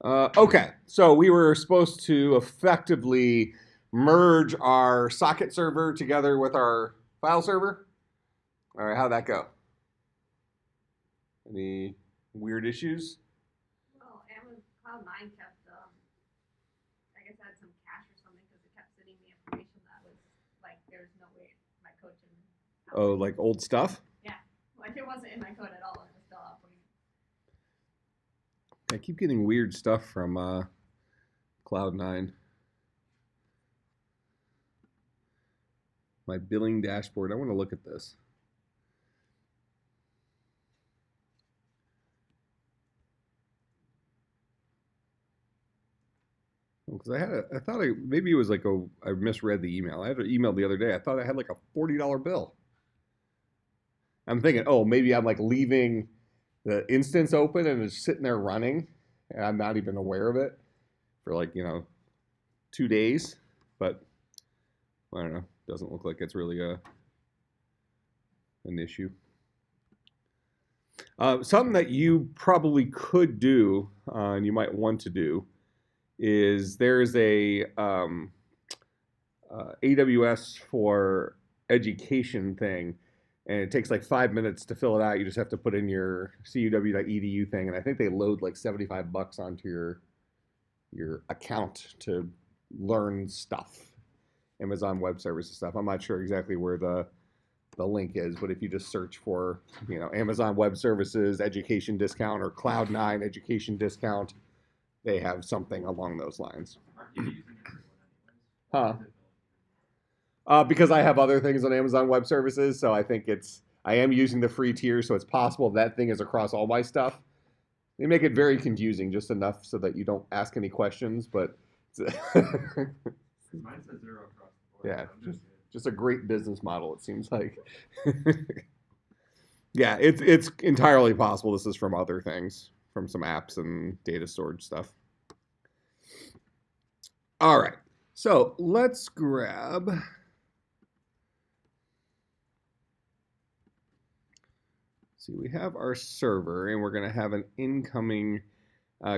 Okay, so we were supposed to effectively merge our socket server together with our file server. All right, how'd that go? Any weird issues? Well, Amazon Cloud 9 kept, I guess, had some cache or something because it kept sending me information that was like, there's no way my code can Oh, output. like old stuff? Yeah, like it wasn't in my code at all, and it was still outputting. I keep getting weird stuff from Cloud9. My billing dashboard. I want to look at this. Because I thought maybe it was like I misread the email. I had an email the other day. I thought I had like a $40 bill. I'm thinking, oh, maybe I'm like leaving the instance open and it's sitting there running, and I'm not even aware of it for like 2 days. But I don't know. Doesn't look like it's really an issue. Something that you probably could do, and you might want to do, is there's a AWS for education thing, and it takes like 5 minutes to fill it out. You just have to put in your cuw.edu thing, and I think they load like $75 onto your account to learn stuff, Amazon Web Services stuff. I'm not sure exactly where the link is, but if you just search for Amazon Web Services education discount or Cloud9 education discount, they have something along those lines. Huh? Because I have other things on Amazon Web Services, so I am using the free tier, so it's possible that thing is across all my stuff. They make it very confusing, just enough so that you don't ask any questions, but Mine says zero across the board. yeah, just a great business model, it seems like. Yeah, it's entirely possible this is from other things, from some apps and data storage stuff. All right, so let's grab. See, we have our server, and we're going to have an incoming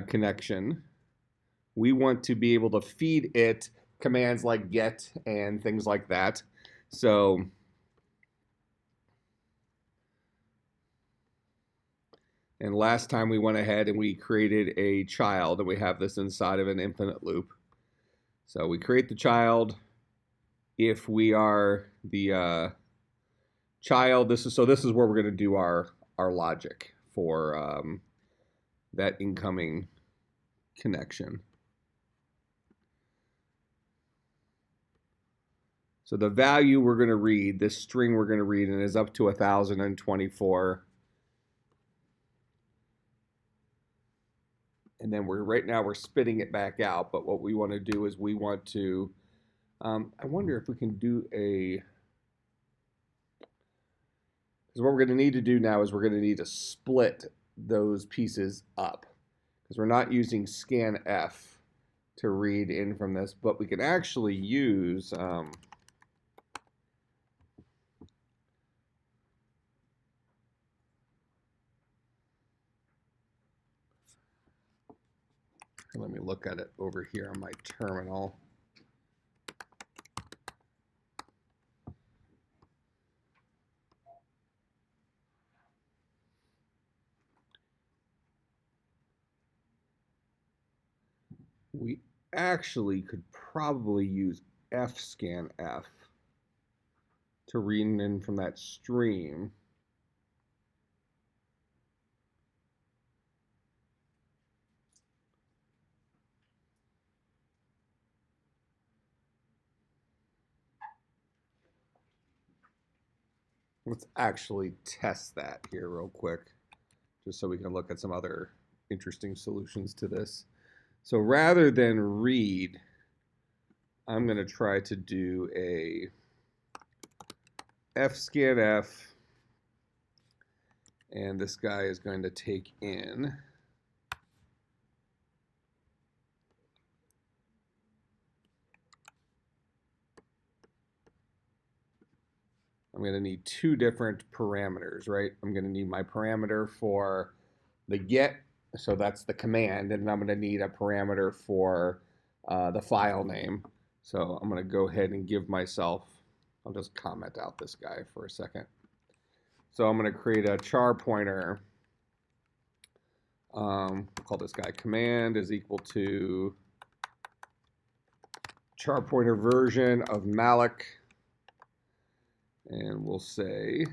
connection. We want to be able to feed it commands like get and things like that. So and last time we went ahead and we created a child, and we have this inside of an infinite loop. So we create the child. If we are the child, this is where we're going to do our logic for that incoming connection. So the value we're going to read, this string we're going to read, and is up to 1024. And then right now we're spitting it back out. But what we want to do is we want to, I wonder if we can do because what we're going to need to do now is we're going to need to split those pieces up, because we're not using scanf to read in from this, but we can actually use let me look at it over here on my terminal. We actually could probably use fscanf to read in from that stream. Let's actually test that here real quick, just so we can look at some other interesting solutions to this. So rather than read, I'm going to try to do a fscanf, and this guy is going to take in I'm going to need two different parameters, right? I'm going to need my parameter for the get So that's the command, and I'm going to need a parameter for the file name. So I'm going to go ahead and give myself, I'll just comment out this guy for a second. So I'm going to create a char pointer. Call this guy command is equal to char pointer version of malloc, and we'll say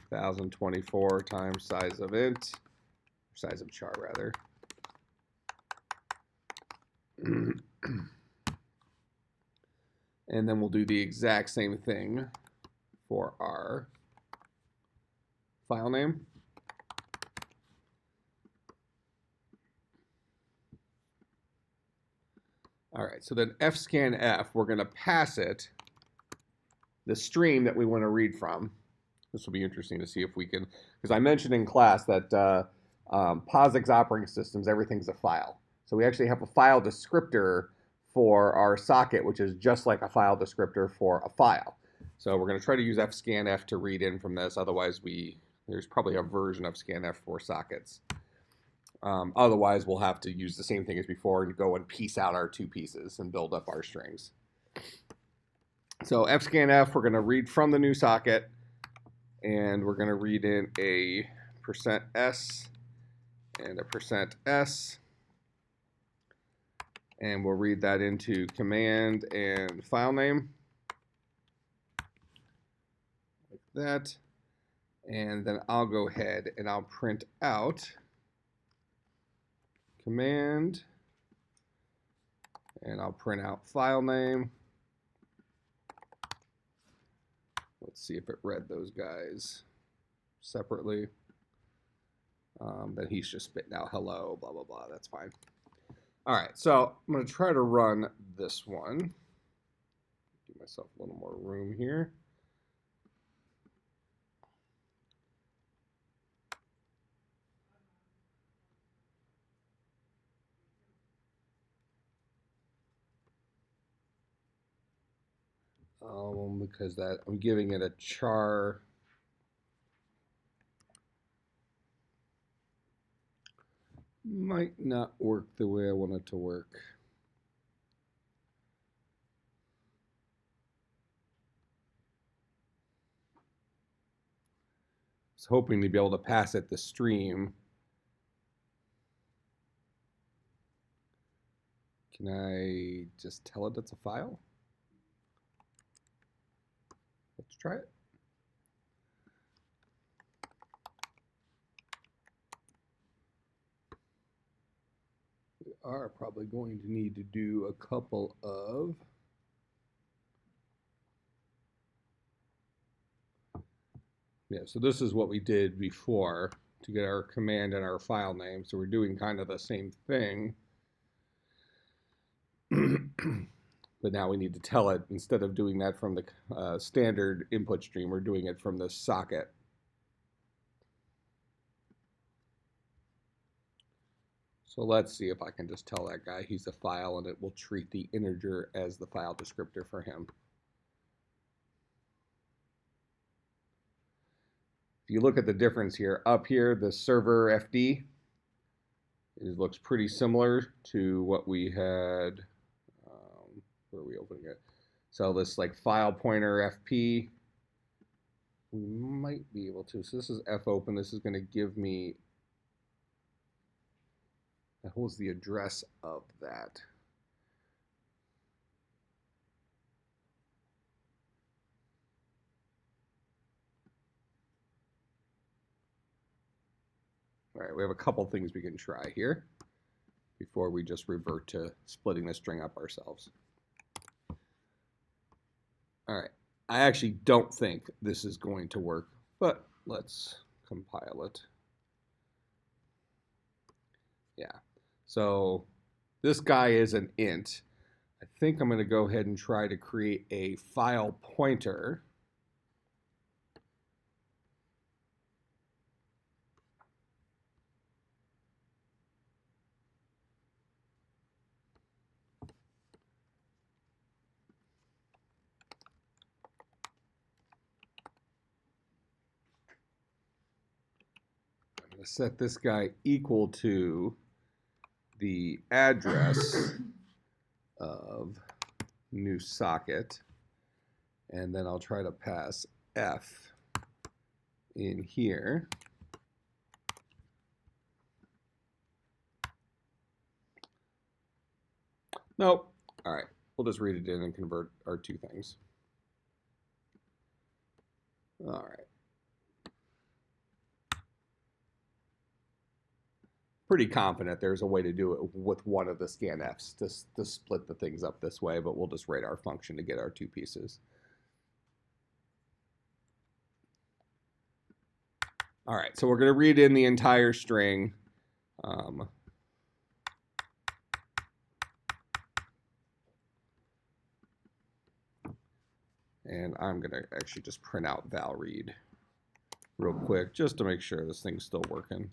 1024 times size of int, size of char rather. And then we'll do the exact same thing for our file name. All right, so then fscanf, we're going to pass it the stream that we want to read from. This will be interesting to see if we can, because I mentioned in class that POSIX operating systems, everything's a file. So we actually have a file descriptor for our socket, which is just like a file descriptor for a file. So we're going to try to use fscanf to read in from this. Otherwise, there's probably a version of scanf for sockets. Otherwise, we'll have to use the same thing as before and go and piece out our two pieces and build up our strings. So fscanf, we're going to read from the new socket, and we're going to read in a %s and a %s. And we'll read that into command and file name, like that. And then I'll go ahead and I'll print out command, and I'll print out file name. Let's see if it read those guys separately. Then he's just spitting out hello, blah, blah, blah. That's fine. All right, so I'm going to try to run this one. Give myself a little more room here. Because I'm giving it a char. Might not work the way I want it to work. I was hoping to be able to pass it the stream. Can I just tell it it's a file? Let's try it. We are probably going to need to do a couple of so this is what we did before to get our command and our file name. So we're doing kind of the same thing. But now we need to tell it, instead of doing that from the standard input stream, we're doing it from the socket. So let's see if I can just tell that guy he's a file, and it will treat the integer as the file descriptor for him. If you look at the difference here, up here, the server FD, it looks pretty similar to what we had. Where are we opening it? So this like file pointer FP, we might be able to. So this is fopen. This is going to give me, that holds the address of that. All right, we have a couple things we can try here before we just revert to splitting the string up ourselves. All right, I actually don't think this is going to work, but let's compile it. Yeah, so this guy is an int. I think I'm going to go ahead and try to create a file pointer. going to set this guy equal to the address of new socket, and then I'll try to pass F in here. Nope. All right, we'll just read it in and convert our two things. All right. Pretty confident there's a way to do it with one of the scanfs to split the things up this way, but we'll just write our function to get our two pieces. All right, so we're going to read in the entire string. And I'm going to actually just print out val read real quick just to make sure this thing's still working.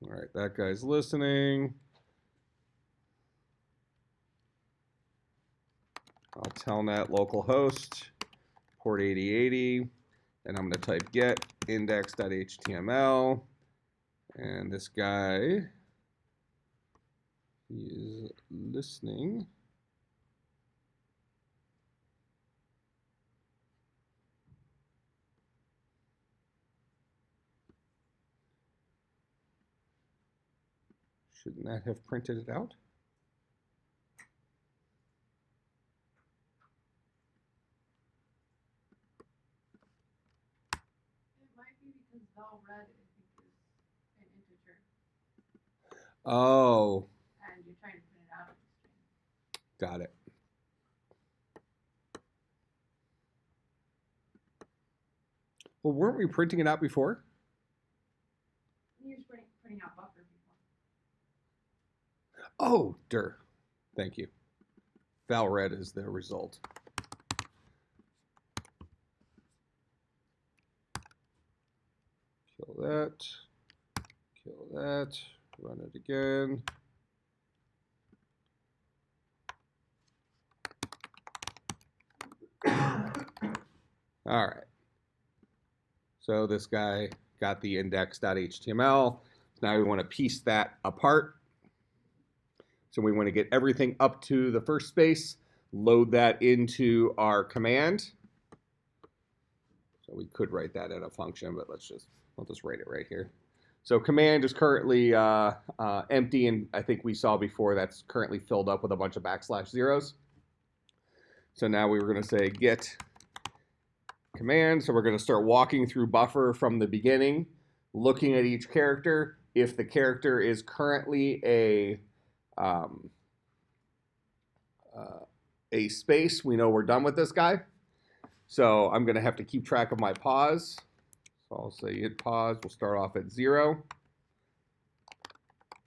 All right, that guy's listening. I'll telnet localhost port 8080, and I'm going to type get index.html, and this guy is listening. Shouldn't that have printed it out? It might be because val read, I think, is an integer. Oh. And you're trying to print it out of the string. Got it. Well, weren't we printing it out before? You were printing out buffer before. Oh, dir. Thank you. Val read is the result. Kill that. Kill that. Run it again. All right. So this guy got the index.html. Now we want to piece that apart. So we want to get everything up to the first space, load that into our command. So we could write that in a function, but I'll just write it right here. So command is currently empty, and I think we saw before that's currently filled up with a bunch of \zeros. So now we were going to say get command. So we're going to start walking through buffer from the beginning, looking at each character. If the character is currently a space, we know we're done with this guy. So I'm going to have to keep track of my pause. So I'll say hit pause. We'll start off at 0.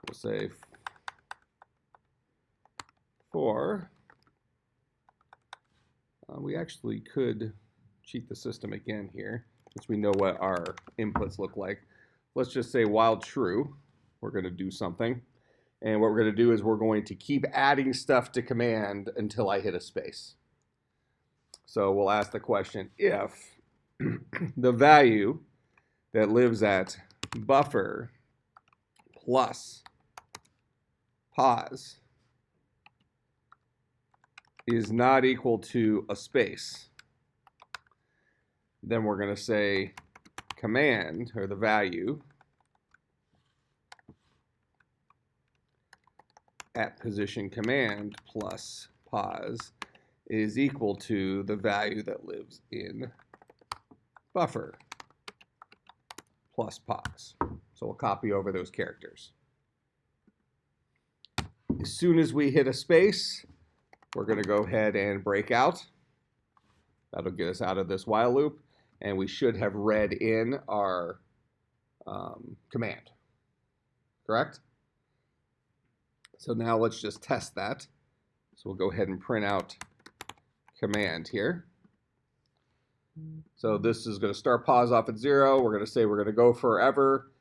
We'll say 4. We actually could cheat the system again here, since we know what our inputs look like. Let's just say while true, we're going to do something. And what we're going to do is we're going to keep adding stuff to command until I hit a space. So we'll ask the question, if the value that lives at buffer plus pause is not equal to a space, then we're going to say command, or the value, at position command plus pause is equal to the value that lives in buffer plus pause. So we'll copy over those characters. As soon as we hit a space, we're going to go ahead and break out. That'll get us out of this while loop, and we should have read in our command. Correct? So now let's just test that. So we'll go ahead and print out command here. So this is going to start pause off at 0. We're going to say we're going to go forever.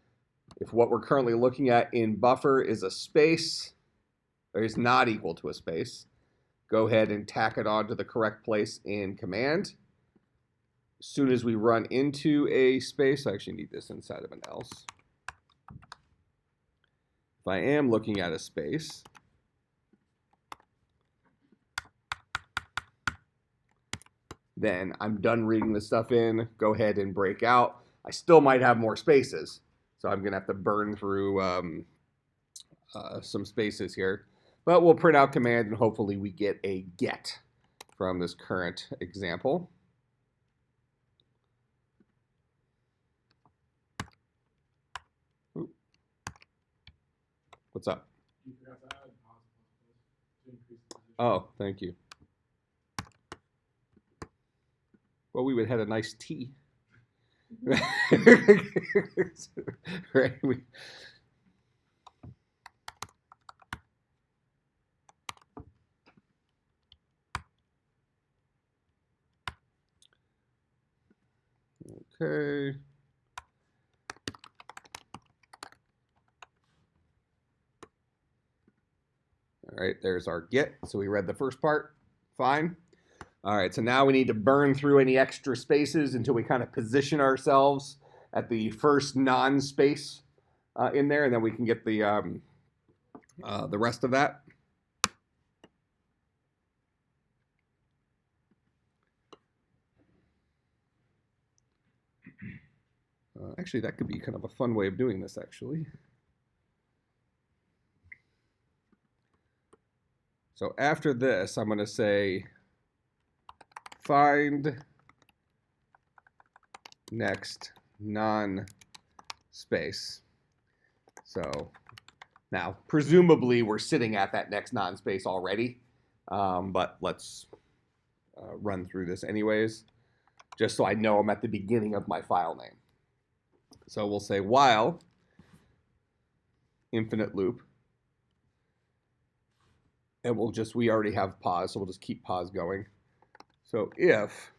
If what we're currently looking at in buffer is a space, or is not equal to a space, go ahead and tack it onto the correct place in command. as soon as we run into a space, I actually need this inside of an else. If I am looking at a space, then I'm done reading the stuff in, go ahead and break out. I still might have more spaces, so I'm gonna have to burn through some spaces here. But we'll print out command and hopefully we get a get from this current example. Ooh. What's up? You forgot to add pause to increase the position. Oh, thank you. Well, we would have had a nice T. Right? Okay. All right, there's our get. So we read the first part. Fine. All right, so now we need to burn through any extra spaces until we kind of position ourselves at the first non-space in there, and then we can get the rest of that. Actually, that could be kind of a fun way of doing this, actually. So after this, I'm going to say find next non-space. So now, presumably, we're sitting at that next non-space already, but let's run through this anyways, just so I know I'm at the beginning of my file name. So we'll say while infinite loop, and we already have pause, so we'll just keep pause going. So if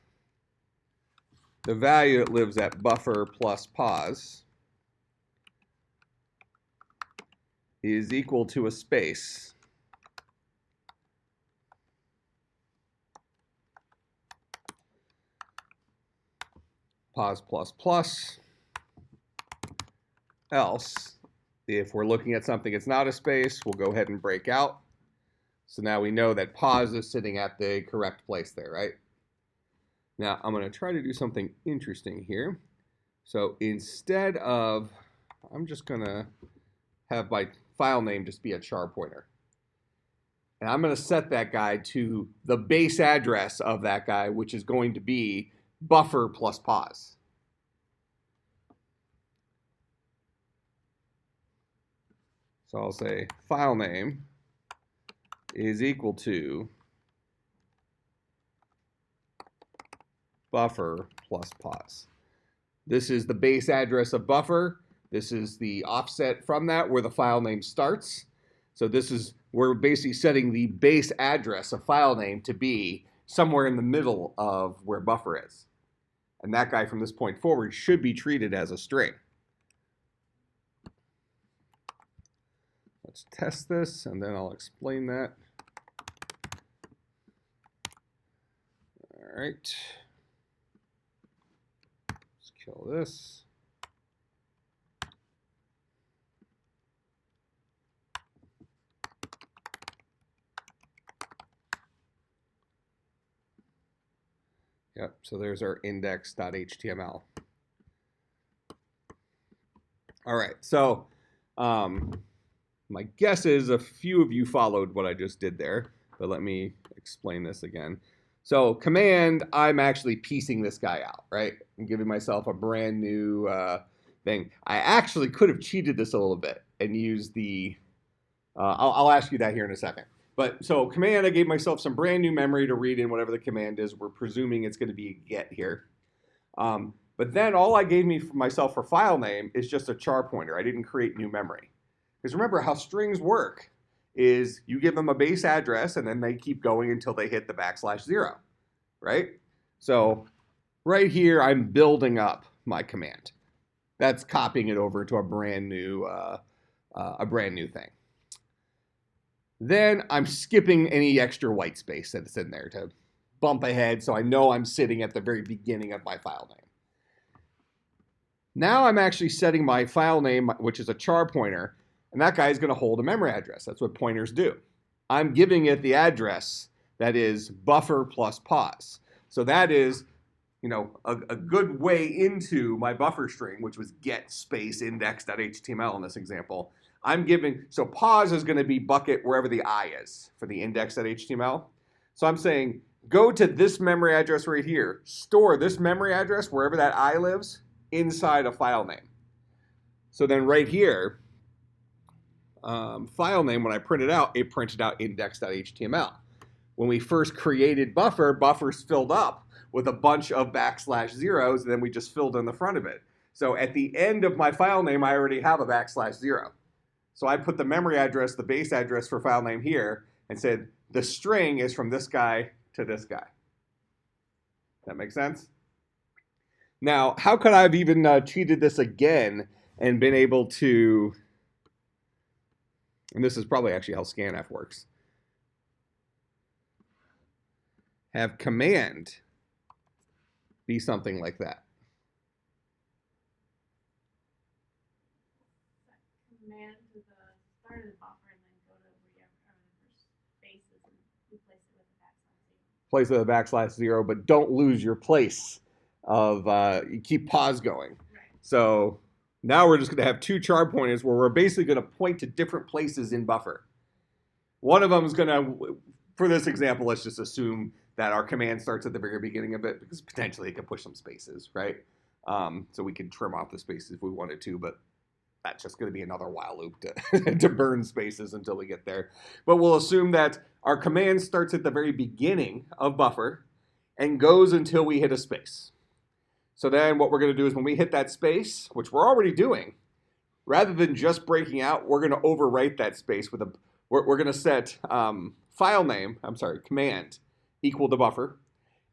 the value that lives at buffer plus pause is equal to a space, pause plus plus, else, if we're looking at something that's not a space, we'll go ahead and break out. So now we know that pause is sitting at the correct place there, right? Now I'm going to try to do something interesting here. So instead of, I'm just going to have my file name just be a char pointer. And I'm going to set that guy to the base address of that guy, which is going to be buffer plus pause. So I'll say file name is equal to buffer plus pause. This is the base address of buffer. This is the offset from that where the file name starts. So we're basically setting the base address of file name to be somewhere in the middle of where buffer is. And that guy from this point forward should be treated as a string. Let's test this, and then I'll explain that. All right. Let's kill this. Yep, so there's our index.html. All right, so my guess is a few of you followed what I just did there, but let me explain this again. So command, I'm actually piecing this guy out, right? I'm giving myself a brand new thing. I actually could have cheated this a little bit and used the, I'll ask you that here in a second. But so command, I gave myself some brand new memory to read in whatever the command is. We're presuming it's going to be a get here. But then all I gave myself for file name is just a char pointer. I didn't create new memory. Because remember how strings work is you give them a base address and then they keep going until they hit the \0, right? So right here, I'm building up my command. That's copying it over to a brand new thing. Then I'm skipping any extra white space that's in there to bump ahead so I know I'm sitting at the very beginning of my file name. Now I'm actually setting my file name, which is a char pointer, and that guy is going to hold a memory address. That's what pointers do. I'm giving it the address that is buffer plus pause. So that is, a good way into my buffer string, which was get space index.html in this example. So pause is going to be bucket wherever the I is for the index.html. So I'm saying, go to this memory address right here, store this memory address wherever that I lives inside a file name. So then right here, file name, when I print it printed out index.html. When we first created buffer's filled up with a bunch of \0s, and then we just filled in the front of it. So at the end of my file name, I already have a \0. So I put the memory address, the base address for file name here, and said the string is from this guy to this guy. That makes sense? Now, how could I have even cheated this again and been able to, and this is probably actually how scanf works, have command be something like that. Command to the start of the buffer and then go to wherever the first space is and replace it with a \0. Place with a \0, but don't lose your place of, you keep pause going. Right. So now we're just going to have two char pointers where we're basically going to point to different places in buffer. One of them is going to, for this example, let's just assume that our command starts at the very beginning of it, because potentially it can push some spaces, right? So we could trim off the spaces if we wanted to, but that's just going to be another while loop to burn spaces until we get there. But we'll assume that our command starts at the very beginning of buffer and goes until we hit a space. So then what we're going to do is when we hit that space, which we're already doing, rather than just breaking out, we're going to overwrite that space with we're going to set command equal to buffer,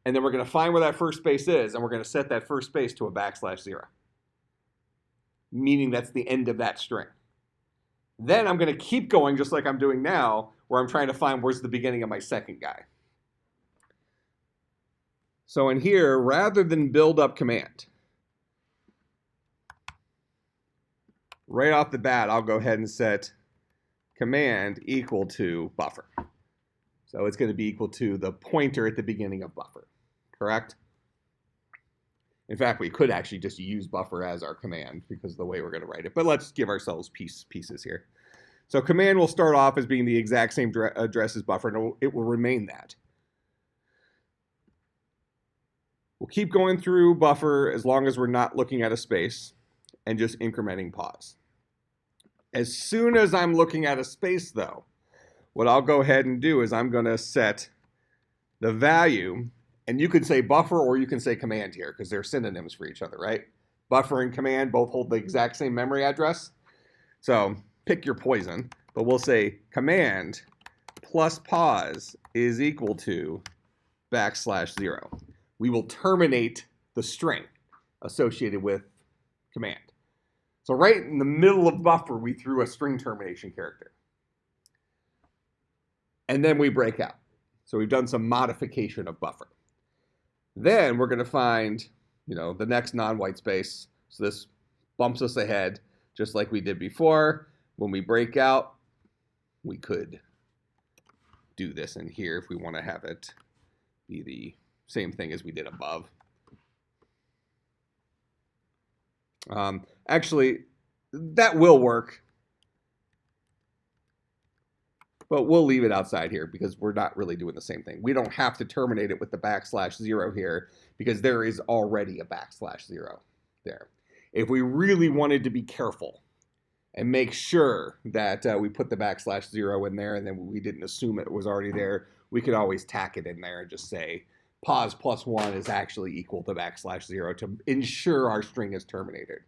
and then we're going to find where that first space is, and we're going to set that first space to a \0, meaning that's the end of that string. Then I'm going to keep going just like I'm doing now, where I'm trying to find where's the beginning of my second guy. So in here, rather than build up command, right off the bat, I'll go ahead and set command equal to buffer. So it's going to be equal to the pointer at the beginning of buffer, correct? In fact, we could actually just use buffer as our command because of the way we're going to write it. But let's give ourselves pieces here. So command will start off as being the exact same address as buffer, and it will remain that. We'll keep going through buffer as long as we're not looking at a space and just incrementing pause. As soon as I'm looking at a space, though, what I'll go ahead and do is I'm going to set the value, and you can say buffer or you can say command here because they're synonyms for each other, right? Buffer and command both hold the exact same memory address. So pick your poison, but we'll say command plus pause is equal to \0. We will terminate the string associated with command. So right in the middle of buffer, we threw a string termination character. And then we break out. So we've done some modification of buffer. Then we're going to find, the next non-white space. So this bumps us ahead, just like we did before. When we break out, we could do this in here if we want to have it be the same thing as we did above. Actually, that will work. But we'll leave it outside here because we're not really doing the same thing. We don't have to terminate it with the \0 here because there is already a \0 there. If we really wanted to be careful and make sure that we put the \0 in there and then we didn't assume it was already there, we could always tack it in there and just say pause plus 1 is actually equal to \0 to ensure our string is terminated.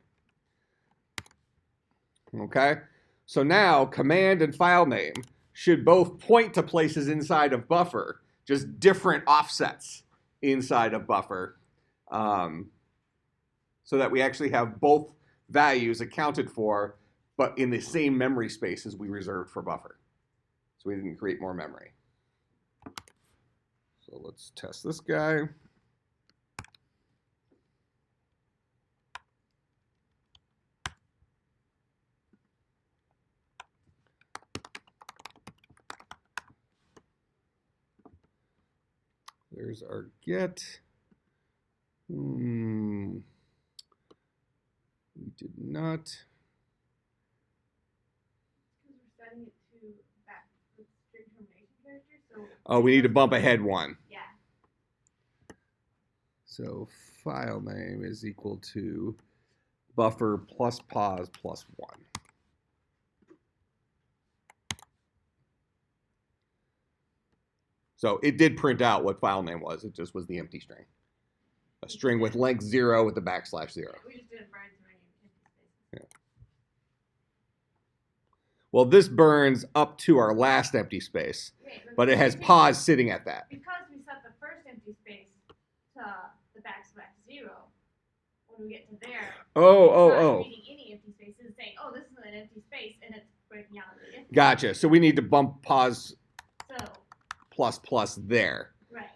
Okay? So now command and file name should both point to places inside of buffer, just different offsets inside of buffer, so that we actually have both values accounted for, but in the same memory space as we reserved for buffer. So we didn't create more memory. So So let's test this guy. There's our get. We did not. Because we're setting it to back with string termination character, so. Oh, we need to bump ahead one. Yeah. So file name is equal to buffer plus pause plus 1. So it did print out what file name was. It just was the empty string. A string with length 0 with the backslash 0. We just didn't burn too many empty spaces. Yeah. Well, this burns up to our last empty space, but it has pause sitting at that. Because we set the first empty space to the backslash 0, when we get to there, it's not reading any empty spaces, it's saying, oh, this is an empty space, and it's breaking out of the empty Gotcha. space. So we need to bump pause So, plus there, right.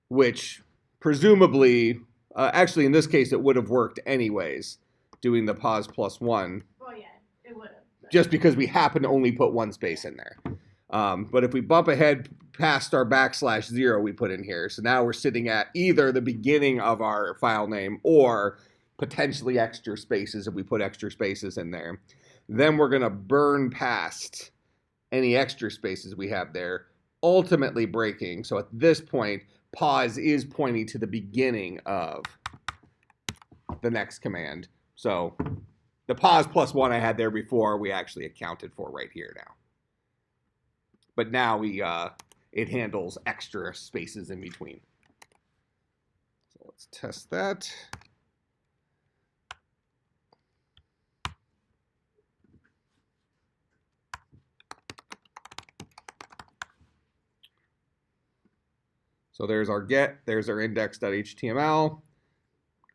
which presumably, actually in this case, it would have worked anyways, doing the pause plus 1. Well, yeah, it would have. Just because we happen to only put one space in there. But if we bump ahead past our backslash 0 we put in here, so now we're sitting at either the beginning of our file name or potentially extra spaces if we put extra spaces in there. Then we're going to burn past any extra spaces we have there, ultimately breaking. So at this point, pause is pointing to the beginning of the next command. So the pause plus 1 I had there before, we actually accounted for right here now. But now it handles extra spaces in between. So let's test that. So there's our get, there's our index.html.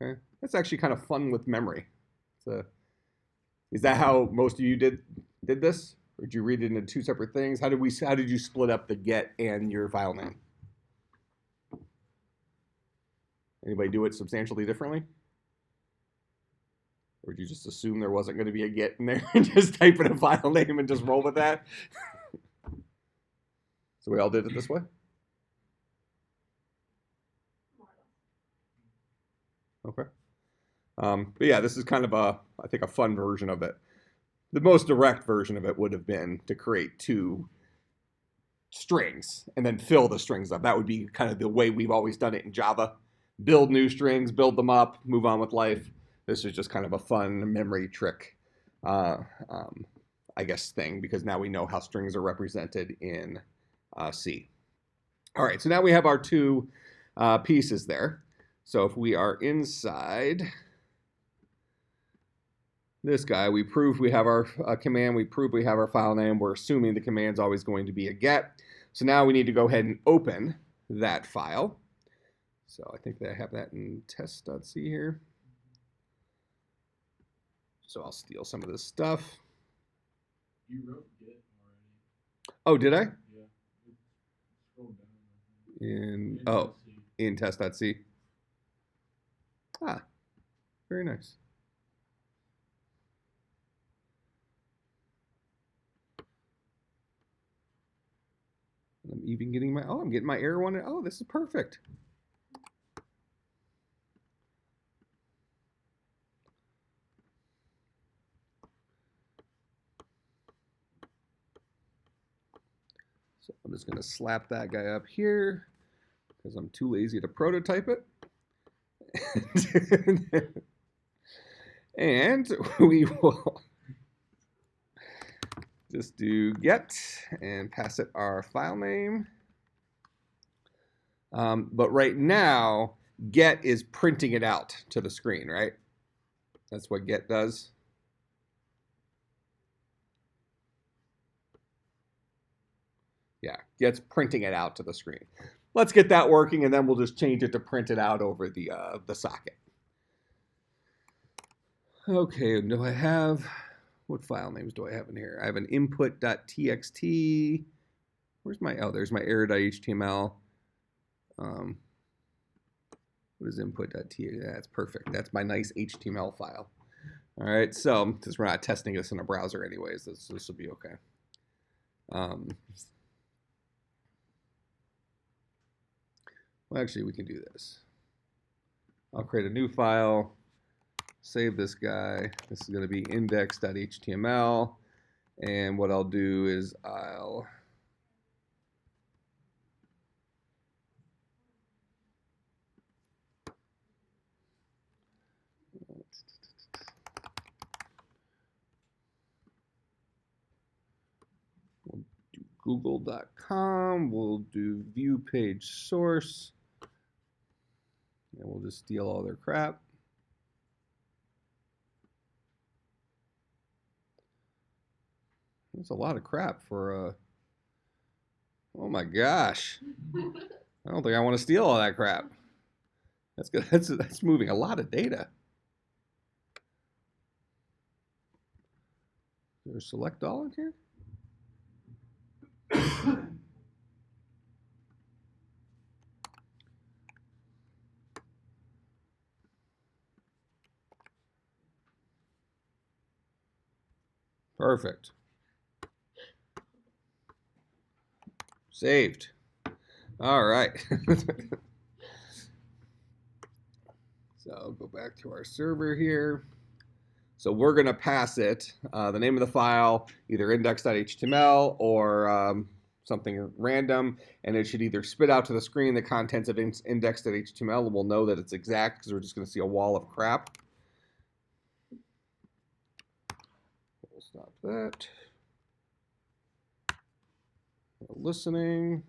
Okay, that's actually kind of fun with memory. Is that how most of you did this? Or did you read it into two separate things? How did you split up the get and your file name? Anybody do it substantially differently? Or did you just assume there wasn't going to be a get in there and just type in a file name and just roll with that? So we all did it this way? Okay. But yeah, this is kind of I think a fun version of it. The most direct version of it would have been to create two strings and then fill the strings up. That would be kind of the way we've always done it in Java. Build new strings, build them up, move on with life. This is just kind of a fun memory trick, I guess, thing, because now we know how strings are represented in C. All right, so now we have our two pieces there. So if we are inside this guy, we prove we have our command, we prove we have our file name, we're assuming the command's always going to be a get. So now we need to go ahead and open that file. So I think that I have that in test.c here. So I'll steal some of this stuff. You wrote get already. Oh, did I? Yeah. Scroll down. In test.c. Ah, very nice. I'm even getting I'm getting my error one. Oh, this is perfect. So I'm just going to slap that guy up here because I'm too lazy to prototype it. And we will just do get and pass it our file name. But right now, get is printing it out to the screen, right? That's what get does. Yeah, get's printing it out to the screen. Let's get that working, and then we'll just change it to print it out over the socket. Okay, do I have, what file names do I have in here? I have an input.txt. Where's my, oh, there's my error.html. What is input.txt? That's perfect. That's my nice HTML file. All right, so since we're not testing this in a browser anyways, this will be okay. Well, actually, we can do this. I'll create a new file, save this guy. This is going to be index.html. And what I'll do is I'll we'll do google.com. We'll do view page source. And we'll just steal all their crap. That's a lot of crap for oh my gosh. I don't think I want to steal all that crap. That's good. That's moving a lot of data. Is there a select all in here? Perfect. Saved. All right. So I'll go back to our server here. So we're going to pass it, the name of the file, either index.html or something random, and it should either spit out to the screen the contents of index.html, and we'll know that it's exact because we're just going to see a wall of crap. We'll stop that. We're listening.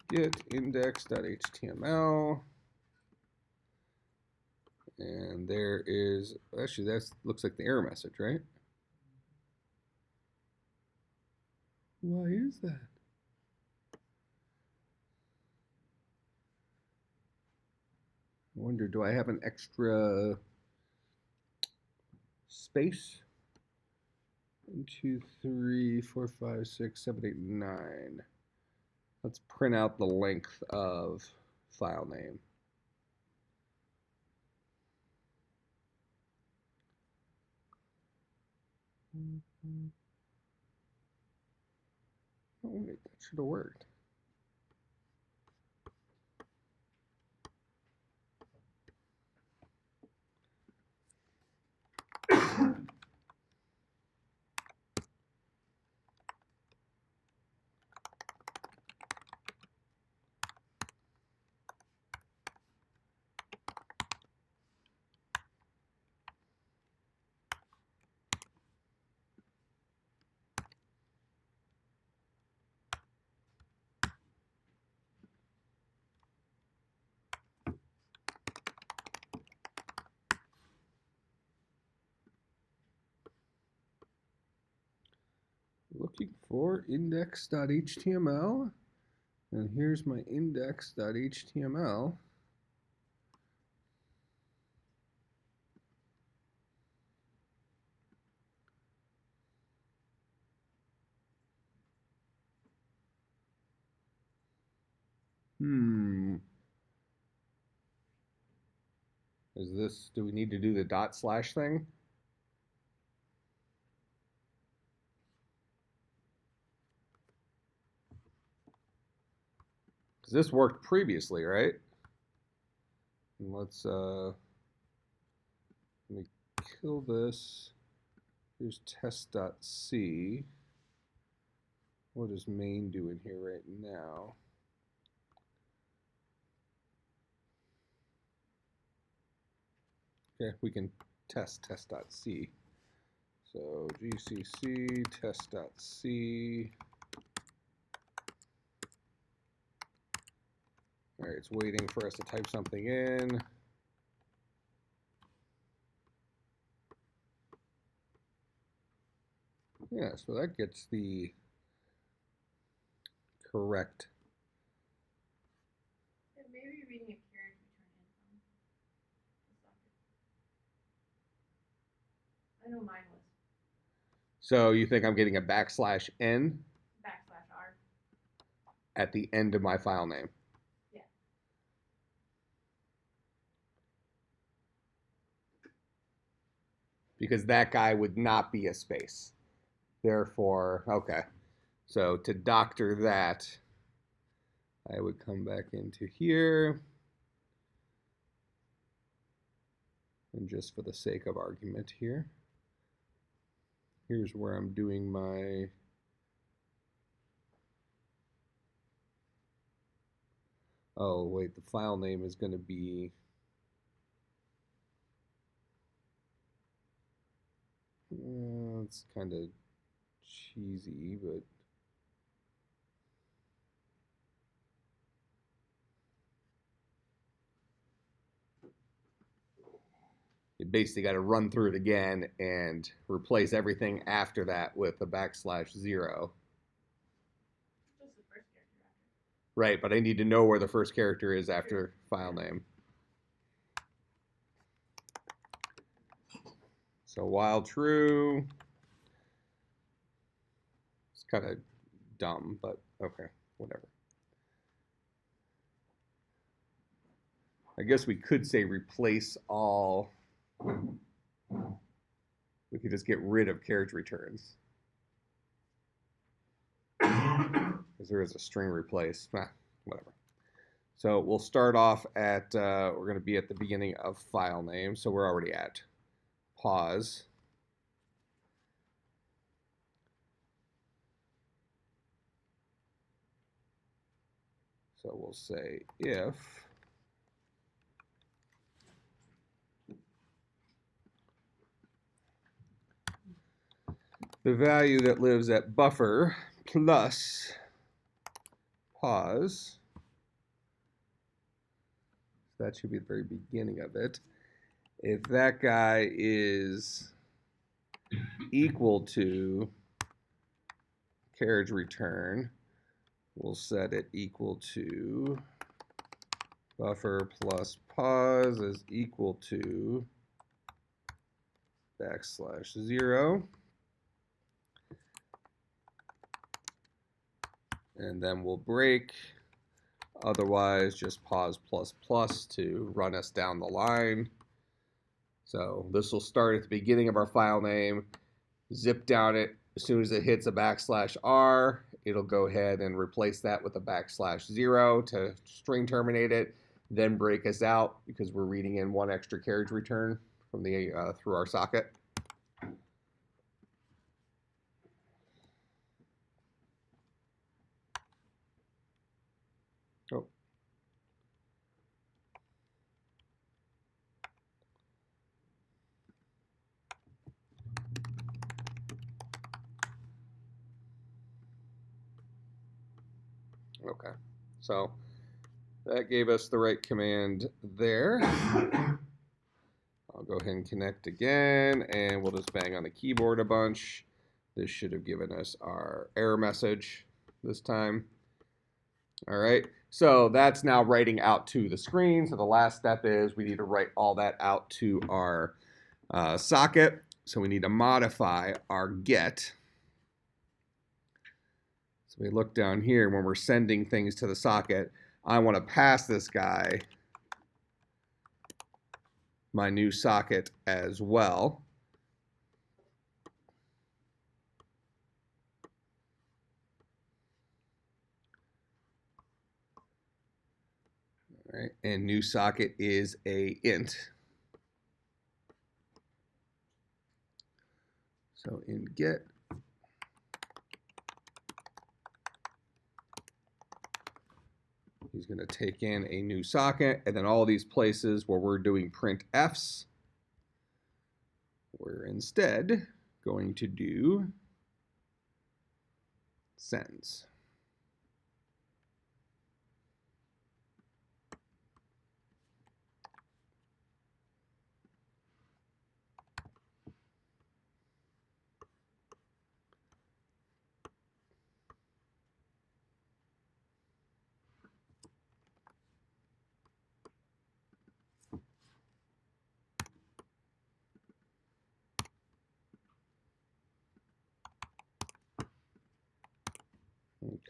Get index.html. And there is, actually that looks like the error message, right? Why is that? I wonder, do I have an extra space? 1, 2, 3, 4, 5, 6, 7, 8, 9. Let's print out the length of file name. Oh wait, that should have worked. Looking for index.html, and here's my index.html. Is this, do we need to do the // thing? Because this worked previously, right? And let's, let me kill this. Here's test.c. What is main doing here right now? Okay, we can test.c. So gcc test.c. All right, it's waiting for us to type something in. Yeah, so that gets the correct. Maybe reading a carriage return in. I know mine was. So you think I'm getting a \n? /R. at the end of my file name. Yeah. Because that guy would not be a space. Therefore, okay. So to doctor that, I would come back into here. And just for the sake of argument here, here's where I'm doing my oh wait, the file name is going to be it's kind of cheesy, but you basically got to run through it again and replace everything after that with a \0. Just the first character after. Right, but I need to know where the first character is after file name. So while true, it's kind of dumb, but okay, whatever. I guess we could say replace all. We could just get rid of carriage returns. Because there is a string replace. Whatever. So we'll start off at, we're going to be at the beginning of file name. So we're already at pause. So we'll say if the value that lives at buffer plus pause, that should be the very beginning of it. If that guy is equal to carriage return, we'll set it equal to buffer plus pause is equal to \0. And then we'll break. Otherwise, just pause plus plus to run us down the line. So this will start at the beginning of our file name, zip down it. As soon as it hits a \R, it'll go ahead and replace that with a \0 to string terminate it, then break us out because we're reading in one extra carriage return from the through our socket. Oh. Okay, so that gave us the right command there. I'll go ahead and connect again, and we'll just bang on the keyboard a bunch. This should have given us our error message this time. All right, so that's now writing out to the screen. So the last step is we need to write all that out to our socket. So we need to modify our get. So we look down here when we're sending things to the socket. I want to pass this guy my new socket as well. All right, and new socket is a int. So in get, he's going to take in a new socket, and then all these places where we're doing printfs, we're instead going to do sends.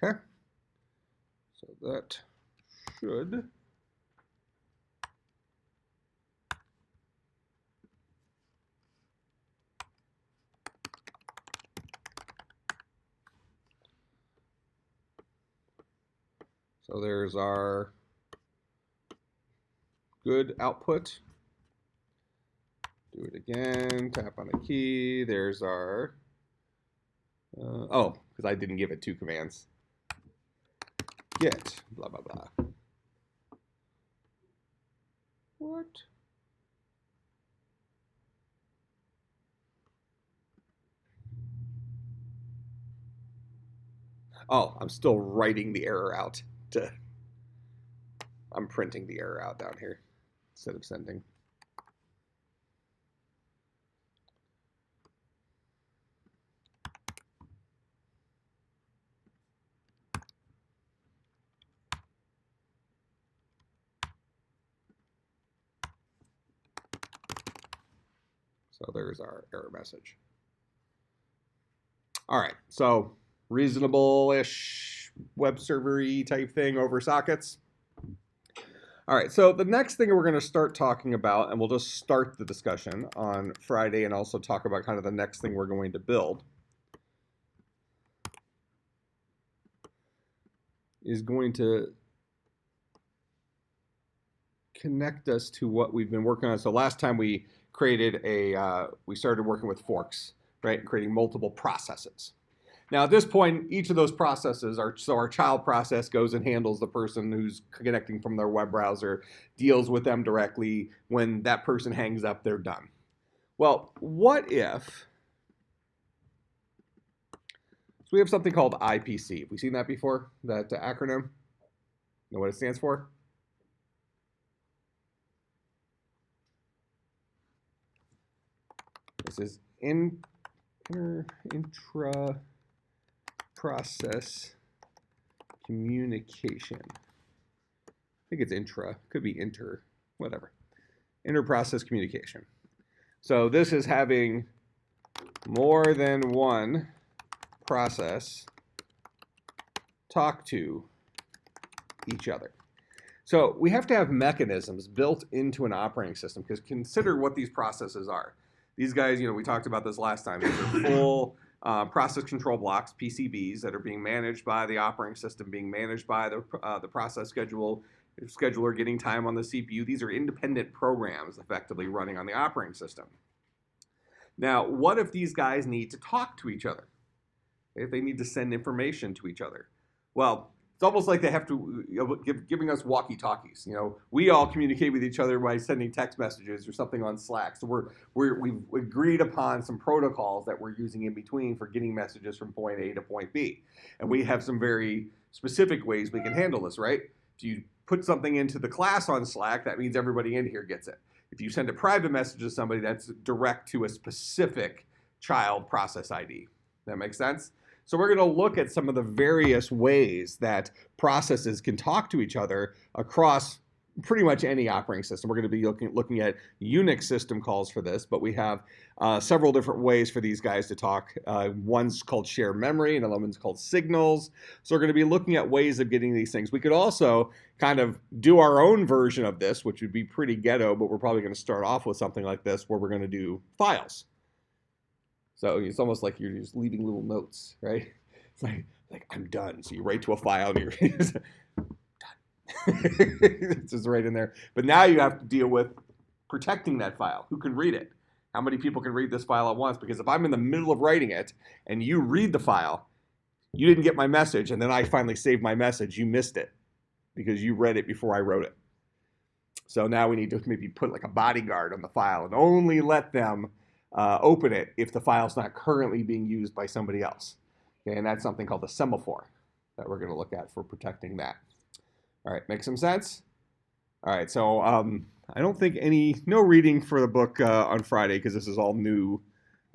Okay. that should so there's our good output. Do it again, tap on the key. There's our, oh, because I didn't give it 2 commands. Get, blah, blah, blah. What? Oh, I'm still writing the error out. I'm printing the error out down here instead of sending. So there's our error message. All right, so reasonable-ish web server-y type thing over sockets. All right, so the next thing we're going to start talking about, and we'll just start the discussion on Friday and also talk about kind of the next thing we're going to build, is going to connect us to what we've been working on. So last time we created we started working with forks, right? Creating multiple processes. Now at this point, each of those processes are, so our child process goes and handles the person who's connecting from their web browser, deals with them directly. When that person hangs up, they're done. Well, what if, so we have something called IPC. Have we seen that before, that acronym? Know what it stands for? This is intra-process communication. I think it's intra, could be inter, whatever. Inter-process communication. So this is having more than one process talk to each other. So we have to have mechanisms built into an operating system, because consider what these processes are. These guys, we talked about this last time. These are full process control blocks, PCBs, that are being managed by the operating system, being managed by the process scheduler, getting time on the CPU. These are independent programs effectively running on the operating system. Now, what if these guys need to talk to each other? If they need to send information to each other? Well, it's almost like they have to, giving us walkie-talkies. We all communicate with each other by sending text messages or something on Slack. So we've agreed upon some protocols that we're using in between for getting messages from point A to point B. And we have some very specific ways we can handle this, right? If you put something into the class on Slack, that means everybody in here gets it. If you send a private message to somebody, that's direct to a specific child process ID. That makes sense? So we're going to look at some of the various ways that processes can talk to each other across pretty much any operating system. We're going to be looking at Unix system calls for this, but we have several different ways for these guys to talk. One's called share memory, and another one's called signals. So we're going to be looking at ways of getting these things. We could also kind of do our own version of this, which would be pretty ghetto, but we're probably going to start off with something like this, where we're going to do files. So it's almost like you're just leaving little notes, right? It's like I'm done. So you write to a file and you're done. It's just right in there. But now you have to deal with protecting that file. Who can read it? How many people can read this file at once? Because if I'm in the middle of writing it and you read the file, you didn't get my message, and then I finally saved my message, you missed it because you read it before I wrote it. So now we need to maybe put like a bodyguard on the file and only let them open it if the file's not currently being used by somebody else. Okay, and that's something called a semaphore that we're going to look at for protecting that. All right, make some sense? All right, so I don't think no reading for the book on Friday, because this is all new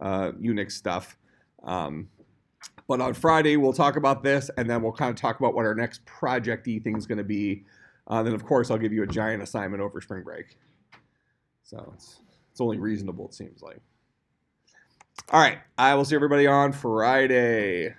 Unix stuff. But on Friday, we'll talk about this, and then we'll kind of talk about what our next project-y thing is going to be. Then, of course, I'll give you a giant assignment over spring break. So it's only reasonable, it seems like. All right, I will see everybody on Friday.